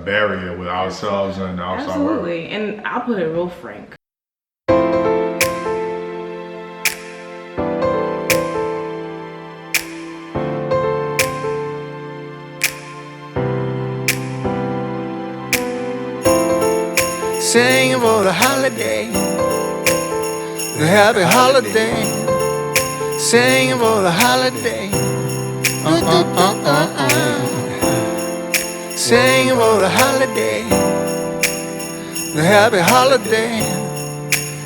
barrier with ourselves and the outside world. Absolutely, and I'll put it real frank. Singing for the holiday, the happy holiday. Singing for the holiday. Singing for the holiday, the happy holiday.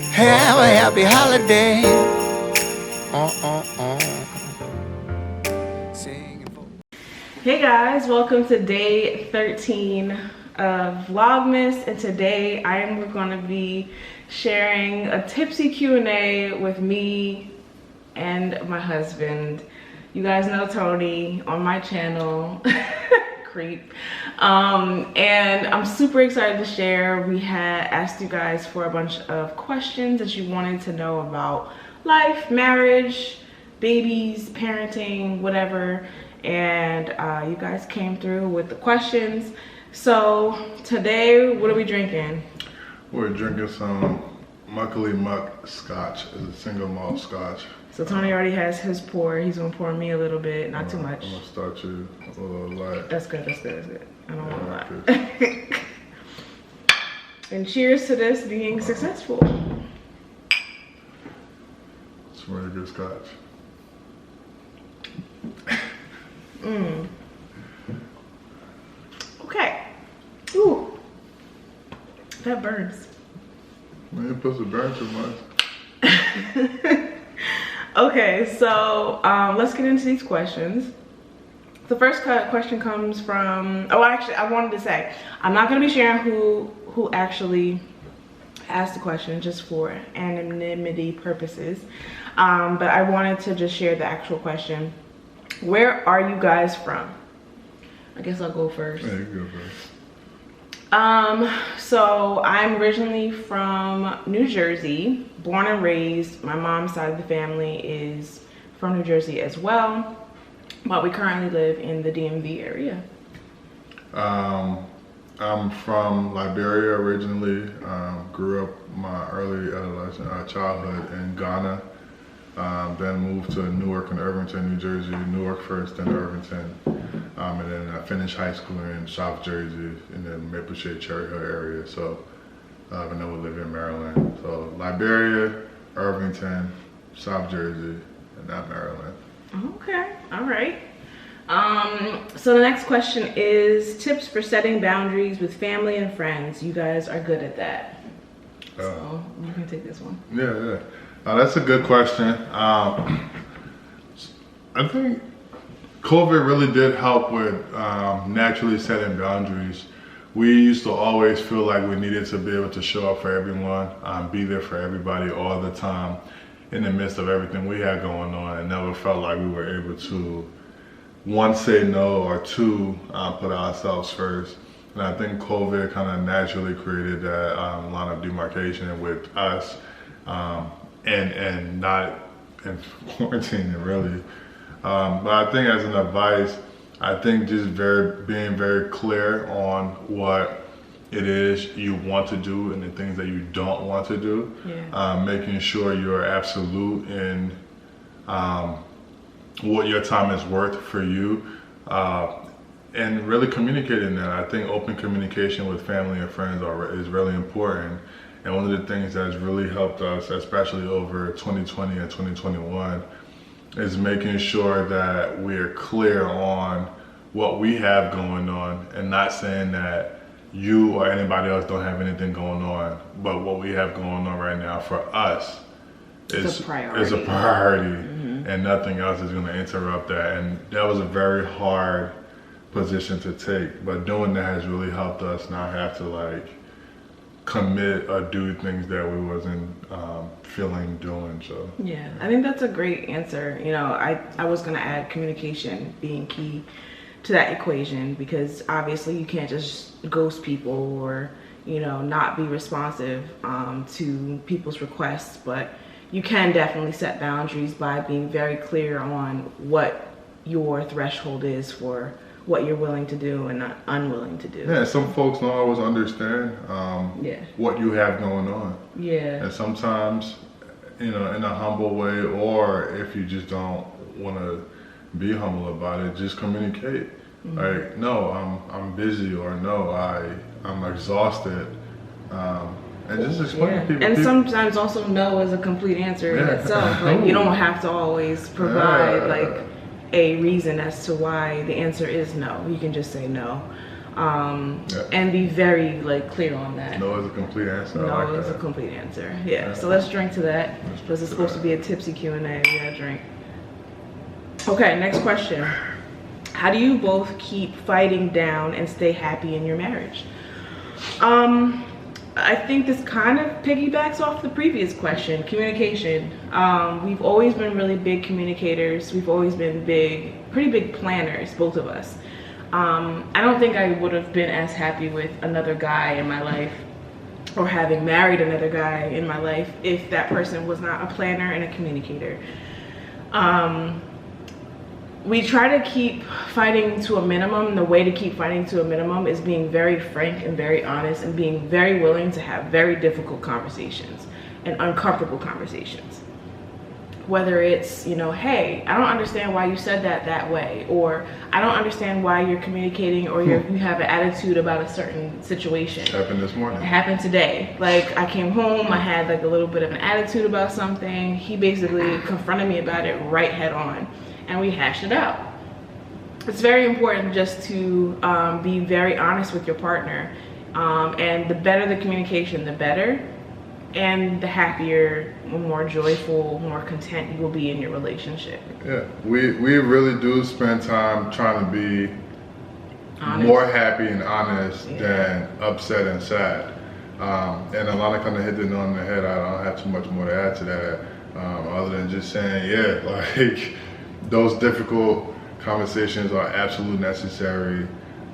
Have a happy holiday. Singing for. Hey guys, welcome to day 13 of Vlogmas, and today we're going to be sharing a tipsy Q&A with me and my husband. You guys know Tony on my channel. Creep. And I'm super excited to share. We had asked you guys for a bunch of questions that you wanted to know about life, marriage, babies, parenting, whatever, and you guys came through with the questions. So today, what are we drinking? We're drinking some Muckily Muck Scotch. It's a single malt Scotch. So Tony already has his pour. He's gonna pour me a little bit, not too much. I'm gonna start you a little light. That's good, that's good, that's good. I don't want a lot. And cheers to this being successful. It's really good Scotch. Okay. Ooh. That burns. Man, you're supposed to burn too much. Okay, so let's get into these questions. The first question comes from, oh, actually, I wanted to say, I'm not going to be sharing who actually asked the question, just for anonymity purposes. But I wanted to just share the actual question. Where are you guys from? I guess I'll go first. Yeah, you go first. So I'm originally from New Jersey, born and raised. My mom's side of the family is from New Jersey as well, but we currently live in the DMV area. I'm from Liberia originally. Grew up my early adolescent childhood in Ghana. Then moved to Newark and Irvington, New Jersey. Newark first, then Irvington. And then I finished high school in South Jersey in the Maple Shade Cherry Hill area. So and then we live in Maryland. So Liberia, Irvington, South Jersey, and now Maryland. Okay, all right. So the next question is tips for setting boundaries with family and friends. You guys are good at that. So you can take this one. Yeah. That's a good question. I think COVID really did help with naturally setting boundaries. We used to always feel like we needed to be able to show up for everyone, be there for everybody all the time in the midst of everything we had going on, and never felt like we were able to, one, say no, or two, put ourselves first. And I think COVID kind of naturally created that line of demarcation with us, and not in quarantine really. But I think as an advice, I think just being very clear on what it is you want to do and the things that you don't want to do. Yeah. Making sure you're absolute in what your time is worth for you, and really communicating that. I think open communication with family and friends is really important. And one of the things that's really helped us, especially over 2020 and 2021, is making sure that we're clear on what we have going on, and not saying that you or anybody else don't have anything going on, but what we have going on right now for us is a priority, and nothing else is going to interrupt that. And that was a very hard position to take, but doing that has really helped us not have to like commit or do things that we wasn't feeling doing. So yeah, I think that's a great answer. You know, I was gonna add communication being key to that equation, because obviously you can't just ghost people or, you know, not be responsive to people's requests, but you can definitely set boundaries by being very clear on what your threshold is for what you're willing to do and not unwilling to do. Yeah, some folks don't always understand what you have going on. Yeah. And sometimes, you know, in a humble way, or if you just don't want to be humble about it, just communicate. Like, no, I'm busy, or no, I'm exhausted. And just explain to people. And sometimes also no is a complete answer in itself. Like, you don't have to always provide like a reason as to why the answer is no. You can just say no. And be very like clear on that. No is a complete answer. No is a complete answer. Yeah. So let's drink to that. This is supposed to be a tipsy Q&A. We gotta drink. Okay, next question. How do you both keep fighting down and stay happy in your marriage? I think this kind of piggybacks off the previous question, communication. We've always been really big communicators. We've always been pretty big planners, both of us. I don't think I would have been as happy with another guy in my life, or having married another guy in my life, if that person was not a planner and a communicator. We try to keep fighting to a minimum. The way to keep fighting to a minimum is being very frank and very honest, and being very willing to have very difficult conversations and uncomfortable conversations. Whether it's, you know, hey, I don't understand why you said that way, or I don't understand why you're communicating, or you have an attitude about a certain situation. Happened this morning. It happened today. Like, I came home, I had like a little bit of an attitude about something. He basically confronted me about it right head on, and we hashed it out. It's very important just to be very honest with your partner, and the better the communication, the better, and the happier, more joyful, more content you will be in your relationship. Yeah, we really do spend time trying to be honest, more happy and honest than upset and sad. And Alana kind of hit it on the head. I don't have too much more to add to that, other than just saying, yeah, like, those difficult conversations are absolutely necessary,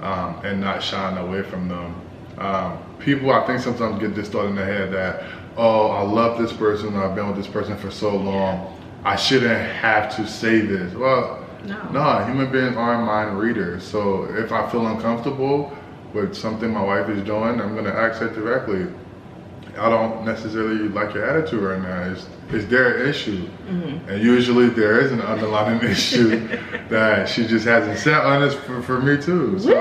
and not shying away from them. People, I think, sometimes get this thought in their head that, oh, I love this person, I've been with this person for so long, I shouldn't have to say this. Well, no, human beings aren't mind readers. So if I feel uncomfortable with something my wife is doing, I'm gonna ask her directly, I don't necessarily like your attitude right now. Is there an issue? And usually there is an underlying issue that she just hasn't said honest for me too. So,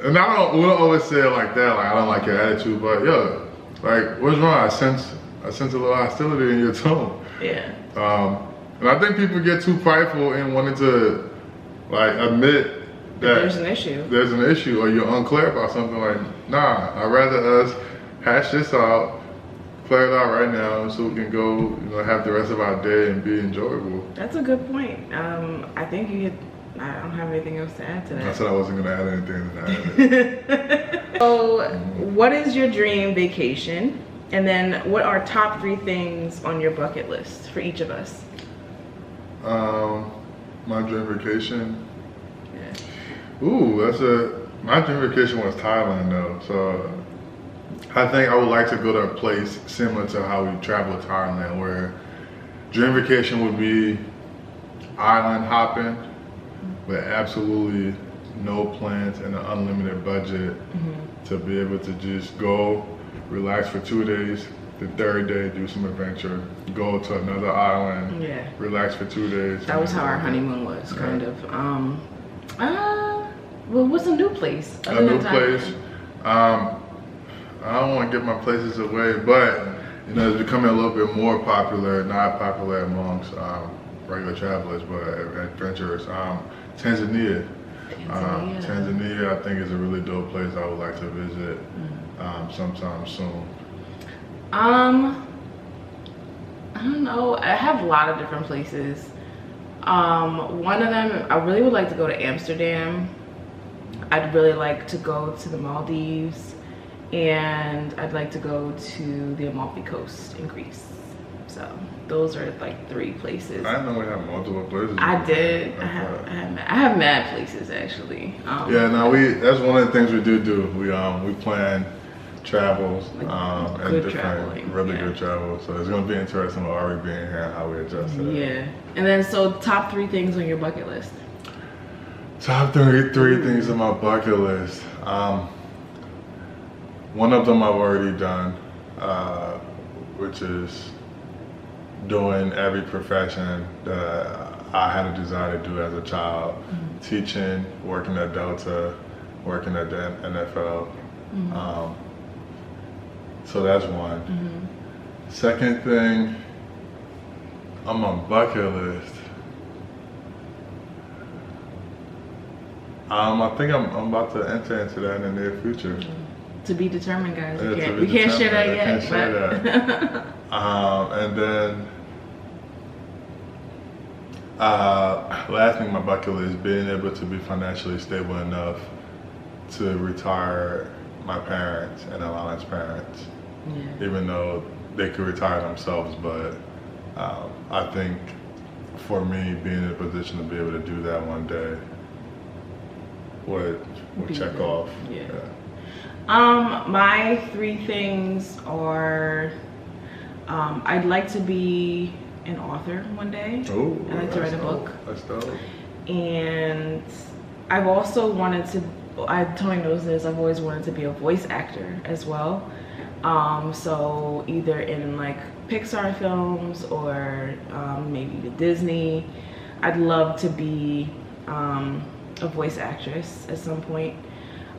and we don't always say it like that, like, I don't like your attitude, but yo, like, what's wrong? I sense a little hostility in your tone. Yeah. And I think people get too prideful in wanting to, like, admit that there's an issue. There's an issue, or you're unclear about something. Like, nah, I'd rather us hash this out, clear it out right now, so we can go, you know, have the rest of our day and be enjoyable. That's a good point. I think I don't have anything else to add to that. I said I wasn't gonna add anything to that. So, what is your dream vacation? And then what are top 3 things on your bucket list for each of us? My dream vacation. Yeah. Ooh, my dream vacation was Thailand though. So I think I would like to go to a place similar to how we traveled to Thailand, where dream vacation would be island hopping, with absolutely no plans and an unlimited budget, to be able to just go, relax for 2 days, the 3rd day do some adventure, go to another island, relax for 2 days. That was how our honeymoon was, kind of. Well, what's a new place? A new place. I don't want to give my places away, but you know, it's becoming a little bit more popular, not popular amongst regular travelers, but adventurers. Tanzania. Tanzania, I think, is a really dope place I would like to visit sometime soon. I don't know. I have a lot of different places. One of them, I really would like to go to Amsterdam. I'd really like to go to the Maldives, and I'd like to go to the Amalfi Coast in Greece. So those are like 3 places. I didn't know we had multiple places. I did. I have mad places actually. Yeah, no, that's one of the things we do. We plan travels, and different, really good travel. So it's gonna be interesting with Ari being here and how we adjust to that. Yeah, and then so top 3 things on your bucket list. Top three things on my bucket list. One of them I've already done, which is doing every profession that I had a desire to do as a child. Teaching, working at Delta, working at the NFL. So that's one. Second thing on my bucket list, I think I'm about to enter into that in the near future. To be determined, guys. Yeah, We can't share that yet. I can't share that. And then last thing on my bucket list, being able to be financially stable enough to retire my parents and Alana's parents. Even though they could retire themselves, but I think for me, being in a position to be able to do that one day would check off. My three things are, I'd like to be an author one day. I'd like to write a book. That's dope. And I've also wanted to, Tony knows this, I've always wanted to be a voice actor as well. So either in like Pixar films or maybe Disney. I'd love to be a voice actress at some point.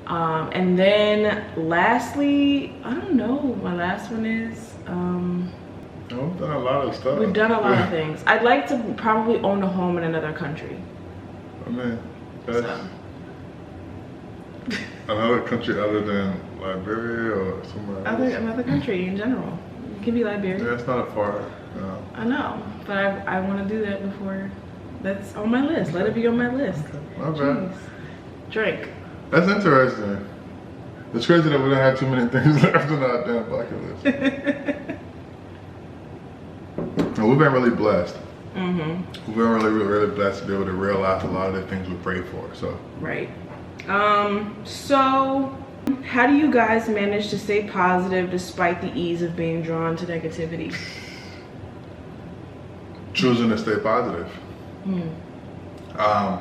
And then lastly, I don't know what my last one is. We've done a lot of stuff. We've done a lot of things. I'd like to probably own a home in another country. I mean, that's another country other than Liberia or somewhere else? Another country in general. It can be Liberia. Yeah, it's not far. No. I know, but I want to do that before. That's on my list. Let it be on my list. Okay. Not bad. Drink. That's interesting. It's crazy that we don't have too many things left on our damn bucket list. And we've been really blessed. We've been really blessed to be able to realize a lot of the things we prayed for. So. Right. So how do you guys manage to stay positive despite the ease of being drawn to negativity? Choosing to stay positive. I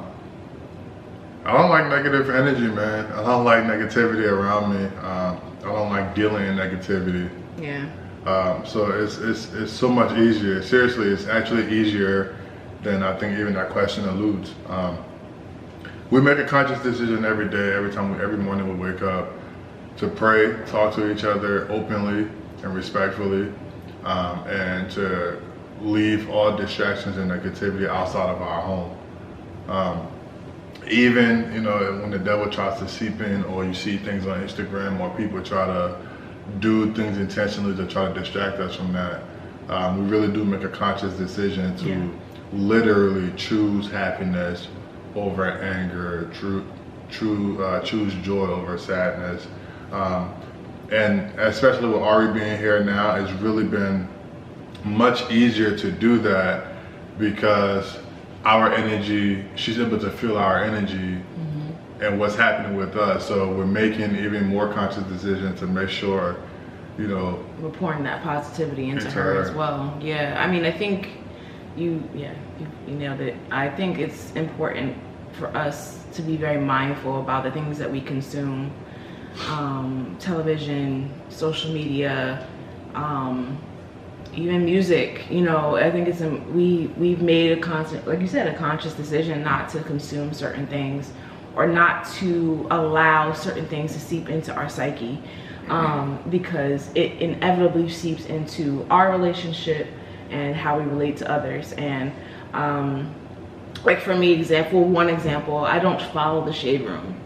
don't like negative energy, man. I don't like negativity around me. I don't like dealing in negativity. Yeah. So it's so much easier. Seriously, it's actually easier than I think even that question alludes. We make a conscious decision every day, every morning we wake up, to pray, talk to each other openly and respectfully, and to leave all distractions and negativity outside of our home. Even, you know, when the devil tries to seep in, or you see things on Instagram, or people try to do things intentionally to try to distract us from that, we really do make a conscious decision to literally choose happiness over anger, choose joy over sadness. And especially with Ari being here now, it's really been much easier to do that because our energy, she's able to feel our energy and what's happening with us. So we're making even more conscious decisions to make sure, you know, we're pouring that positivity into her as well. Yeah, I mean, I think you nailed it. I think it's important for us to be very mindful about the things that we consume. Television, social media, even music, you know. I think it's we've made a constant, like you said, a conscious decision not to consume certain things or not to allow certain things to seep into our psyche, because it inevitably seeps into our relationship and how we relate to others. And like for me, one example, I don't follow the Shade Room.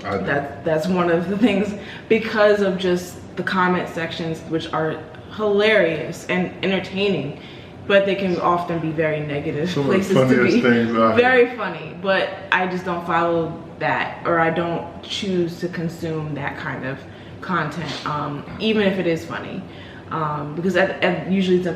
That's one of the things, because of just the comment sections, which are hilarious and entertaining, but they can often be very negative places to be. Very funny, but I just don't follow that, or I don't choose to consume that kind of content, even if it is funny, because usually it's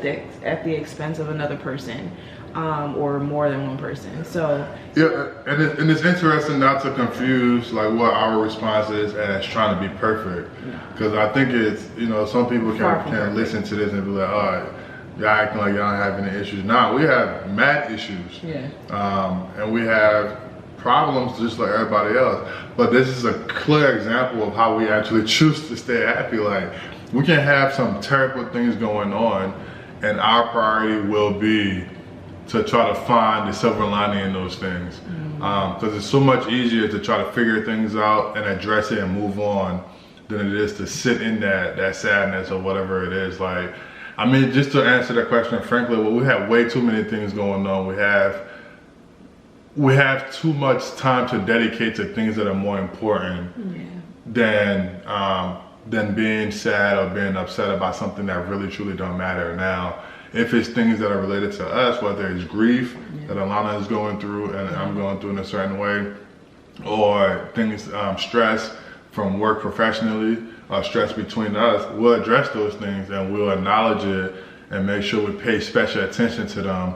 at the expense of another person. Or more than one person. So yeah, and it's interesting not to confuse like what our response is as trying to be perfect, because I think it's, you know, some people can listen to this and be like, oh, y'all acting like y'all don't have any issues. Nah, we have mad issues. And we have problems just like everybody else. But this is a clear example of how we actually choose to stay happy. Like, we can have some terrible things going on, and our priority will be to try to find the silver lining in those things. Because it's so much easier to try to figure things out and address it and move on than it is to sit in that sadness or whatever it is. Like, I mean, just to answer that question frankly, well, we have way too many things going on. We have too much time to dedicate to things that are more important than being sad or being upset about something that really truly don't matter now. If it's things that are related to us, whether it's grief that Alana is going through and I'm going through in a certain way, or things, stress from work professionally, or stress between us, we'll address those things and we'll acknowledge it and make sure we pay special attention to them.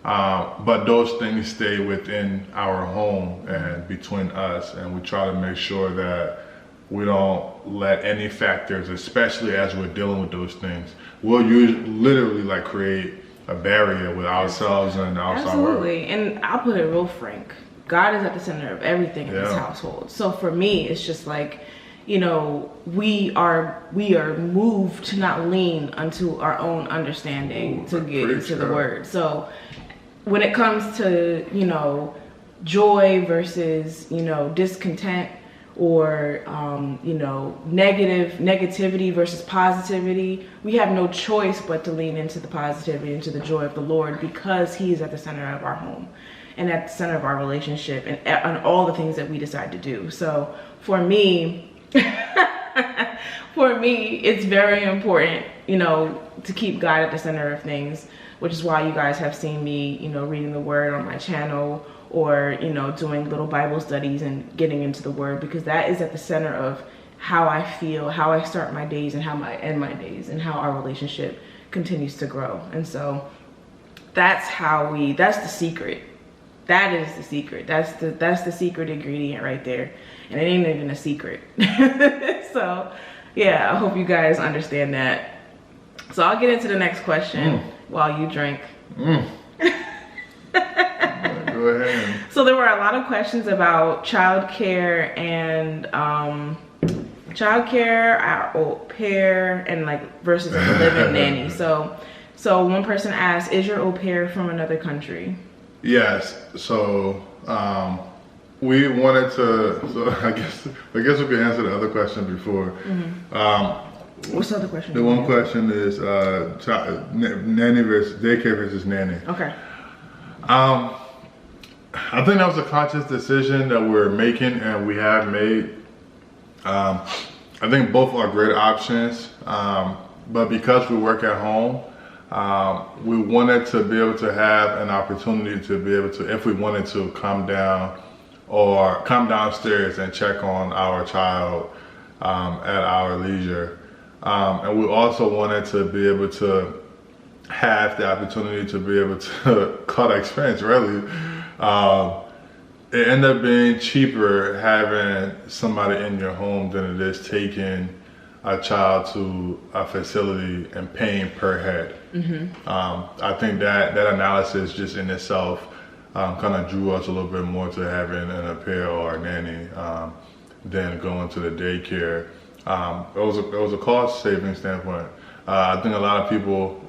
But those things stay within our home and between us, and we try to make sure that we don't let any factors, especially as we're dealing with those things, we'll literally like create a barrier with ourselves and the outside world. Absolutely, and I'll put it real frank. God is at the center of everything in this household. So for me, it's just like, you know, we are moved to not lean unto our own understanding to get into the word. So when it comes to, you know, joy versus, you know, discontent, or you know, negativity versus positivity, we have no choice but to lean into the positivity, into the joy of the Lord, because he is at the center of our home and at the center of our relationship and all the things that we decide to do. So for me, it's very important, you know, to keep God at the center of things, which is why you guys have seen me, you know, reading the word on my channel, or, you know, doing little Bible studies and getting into the word, because that is at the center of how I feel, how I start my days, and how I end my days, and how our relationship continues to grow. And so that's the secret. That is the secret. That's the secret ingredient right there. And it ain't even a secret. So yeah, I hope you guys understand that. So I'll get into the next question while you drink. Go ahead. So there were a lot of questions about childcare and our AuPair, and like versus like a live-in nanny. So one person asked, is your AuPair from another country? Yes. So we wanted to. So I guess we could answer the other question before. What's the other question? The one question is nanny versus daycare versus nanny. Okay. I think that was a conscious decision that we're making and we have made. I think both are great options, but because we work at home, we wanted to be able to have an opportunity to be able to, if we wanted to, come downstairs and check on our child at our leisure. And we also wanted to be able to have the opportunity to be able to cut expense, really. It ended up being cheaper having somebody in your home than it is taking a child to a facility and paying per head. I think that analysis just in itself kind of drew us a little bit more to having an AuPair or a nanny than going to the daycare. It was a cost saving standpoint. I think a lot of people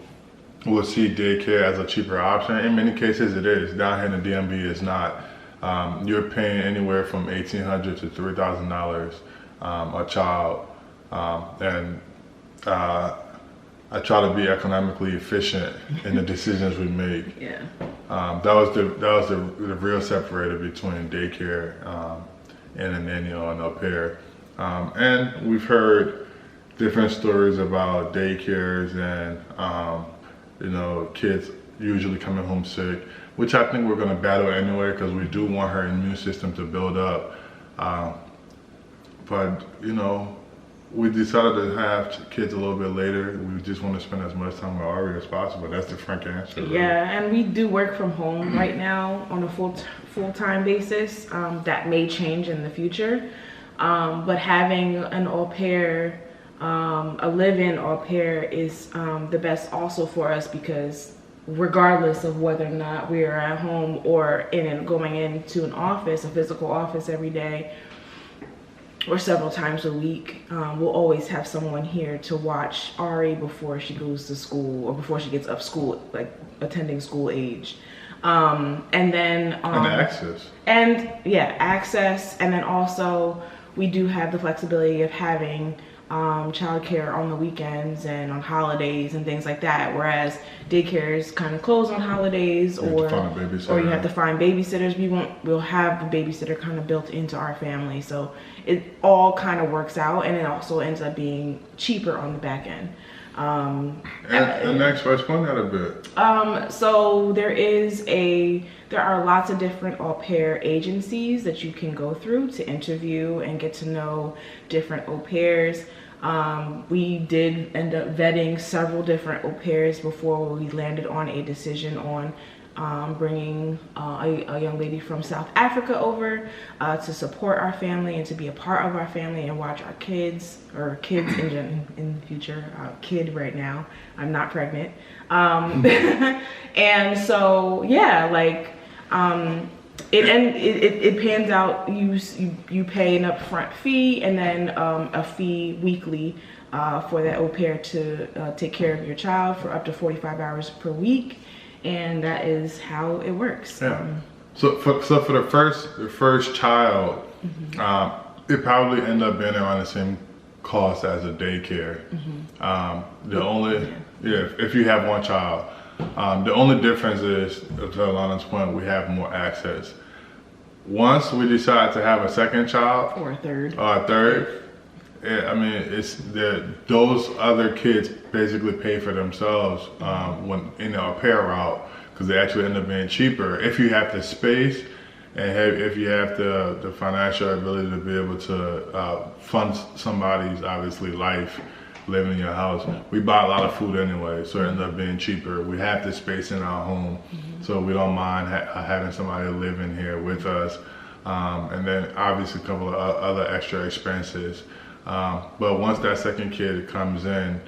will see daycare as a cheaper option. In many cases it is. Down here in the DMV it's not. You're paying anywhere from $1,800 to $3,000 a child. And I try to be economically efficient in the decisions we make. Yeah. That was the real separator between daycare and a nanny or an AuPair. And we've heard different stories about daycares and you know, kids usually coming home sick, which I think we're going to battle anyway, because we do want her immune system to build up. But you know, we decided to have kids a little bit later. We just want to spend as much time with Ari as possible. That's the frank answer. Really. Yeah, and we do work from home right now on a full-time basis. That may change in the future. But having an AuPair, a live-in AuPair is the best also for us, because regardless of whether or not we are at home or going into an office, a physical office every day or several times a week, we'll always have someone here to watch Ari before she goes to school or before she gets up school, like attending school age. And then and access. And yeah, access. And then also we do have the flexibility of having childcare on the weekends and on holidays and things like that, whereas daycare is kind of closed on holidays, or you have to find babysitters. We'll have the babysitter kind of built into our family, so it all kind of works out, and it also ends up being cheaper on the back end. And next, explain that a bit. So there are lots of different au pair agencies that you can go through to interview and get to know different au pairs. We did end up vetting several different au pairs before we landed on a decision on bringing a young lady from South Africa over to support our family and to be a part of our family and watch our kids, or kids in the future. Kid right now, I'm not pregnant. And so yeah, like it pans out. You pay an upfront fee and then a fee weekly for that au pair to take care of your child for up to 45 hours per week. And that is how it works. Yeah. So for the first child, it probably end up being around the same cost as a daycare. If you have one child, the only difference is, to Alana's point, we have more access. Once we decide to have a second child, or a third, I mean, those other kids basically pay for themselves when in the au pair route, because they actually end up being cheaper if you have the space and if you have the financial ability to be able to fund somebody's obviously life living in your house. We buy a lot of food anyway, so it ends up being cheaper. We have the space in our home, so we don't mind having somebody live in here with us, and then obviously a couple of other extra expenses. But once that second kid comes in,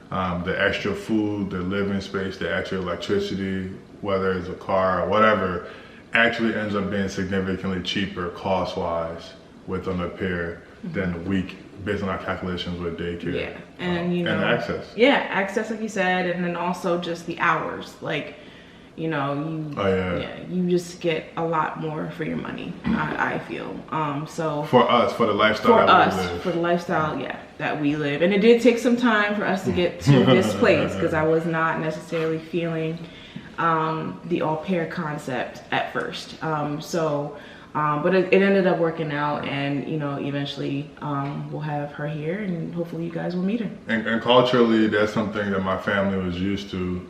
the extra food, the living space, the extra electricity, whether it's a car or whatever, actually ends up being significantly cheaper cost-wise with an au pair than a week, based on our calculations with daycare. Yeah, and and access. Yeah, access, like you said, and then also just the hours, like. You just get a lot more for your money, I feel. So for us, for the lifestyle that we live. And it did take some time for us to get to this place, because I was not necessarily feeling the au pair concept at first. But it ended up working out, and eventually we'll have her here, and hopefully you guys will meet her. And culturally, that's something that my family was used to.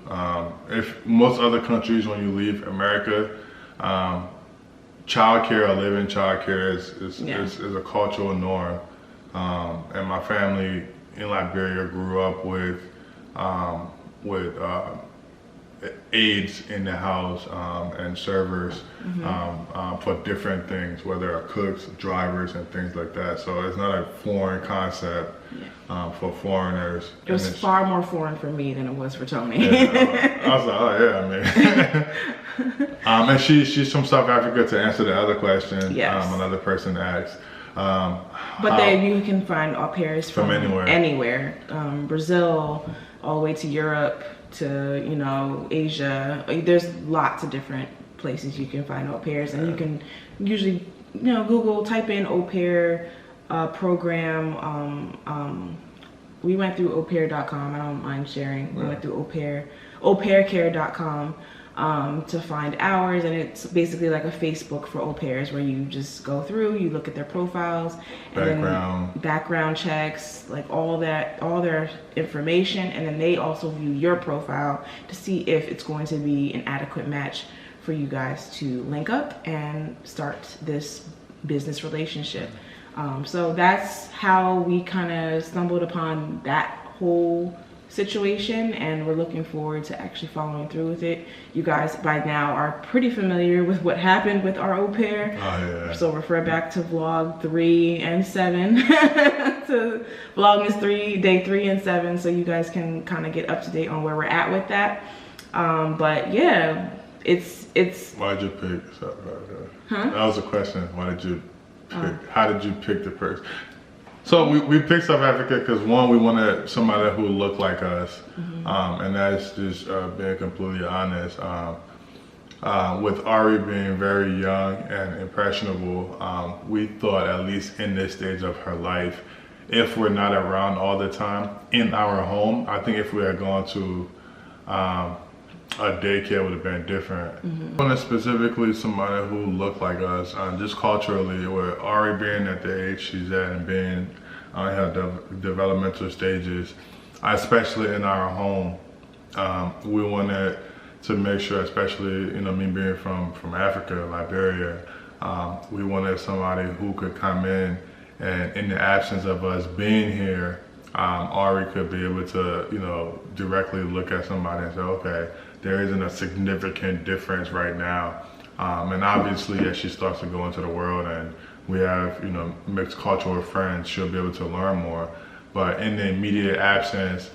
If most other countries, when you leave America, childcare or living childcare is a cultural norm. And my family in Liberia grew up with aides in the house and servers for different things, whether cooks, drivers, and things like that. So it's not a foreign concept for foreigners. It was far more foreign for me than it was for Tony. Yeah, I was like, oh yeah, I mean. And she's from South Africa, to answer the other question. Yes. Another person asked. But you can find au pairs from anywhere. Brazil, all the way to Europe, to Asia. There's lots of different places you can find au pairs, and you can usually Google, type in au pair program. We went through AuPair.com. I don't mind sharing. We went through AuPaircare.com to find ours, and it's basically like a Facebook for au pairs, where you just go through, you look at their profiles, and then background checks, like all their information, and then they also view your profile to see if it's going to be an adequate match for you guys to link up and start this business relationship. So that's how we kind of stumbled upon that whole situation, and we're looking forward to actually following through with it. You guys by now are pretty familiar with what happened with our au pair. So refer back to vlog 3 and 7 to Vlogmas 3, day 3 and 7, so you guys can kind of get up to date on where we're at with that. But yeah, it's. Why'd you pick? Huh? That was a question. Why did you pick? How did you pick the person? So we picked South Africa because one, we wanted somebody who looked like us, and that's just being completely honest. With Ari being very young and impressionable, we thought at least in this stage of her life, if we're not around all the time in our home, I think if we had gone to a daycare would have been different. I wanted specifically somebody who looked like us, just culturally, with Ari being at the age she's at and being in her developmental stages, especially in our home. We wanted to make sure, especially, you know, me being from Africa, Liberia, we wanted somebody who could come in and in the absence of us being here, Ari could be able to, you know, directly look at somebody and say, okay, there isn't a significant difference right now. And obviously, as she starts to go into the world and we have, you know, mixed cultural friends, she'll be able to learn more. But in the immediate absence,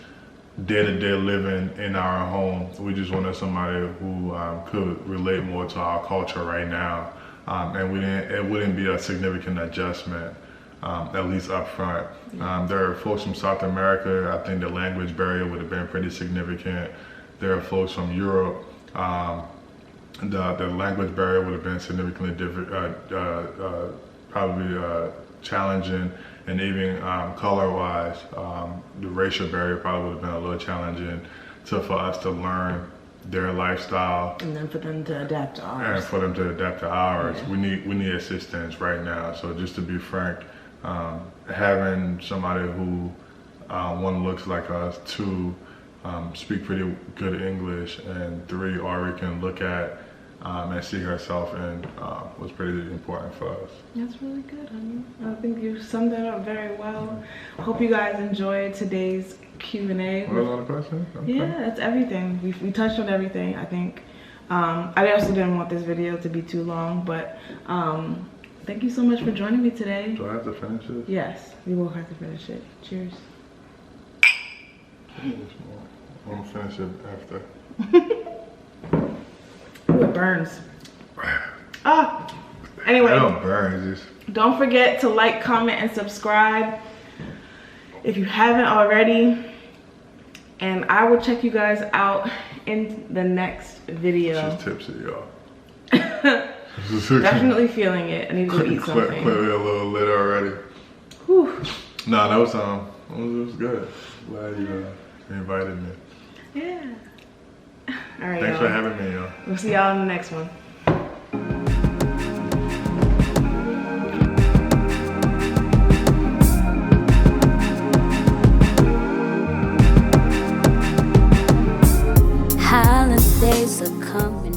day-to-day living in our home, we just wanted somebody who could relate more to our culture right now. And it wouldn't be a significant adjustment, at least up front. There are folks from South America. I think the language barrier would have been pretty significant. There are folks from Europe. The language barrier would have been significantly probably challenging, and even color-wise, the racial barrier probably would have been a little challenging for us to learn their lifestyle. And then for them to adapt to ours. And for them to adapt to ours. Yeah. We need assistance right now. So just to be frank, having somebody who, one, looks like us, two, speak pretty good English, and three, Ari can look at and see herself in was pretty important for us. That's really good, honey. I think you summed that up very well. Hope you guys enjoyed today's Q&A. What other questions? Okay. Yeah, that's everything. We touched on everything, I think. I also didn't want this video to be too long, but thank you so much for joining me today. Do I have to finish this? Yes, we will have to finish it. Cheers. I'm gonna finish it after. Ooh, it burns. Anyway. It don't burn, it's just... Don't forget to like, comment, and subscribe if you haven't already. And I will check you guys out in the next video. She's tipsy, y'all. Definitely feeling it. I need to eat something. Clearly a little lit already. Whew. No, that was it was good. Glad you invited me. Yeah. All right, Thanks y'all. for having me, y'all. We'll see y'all in the next one. Holidays are coming.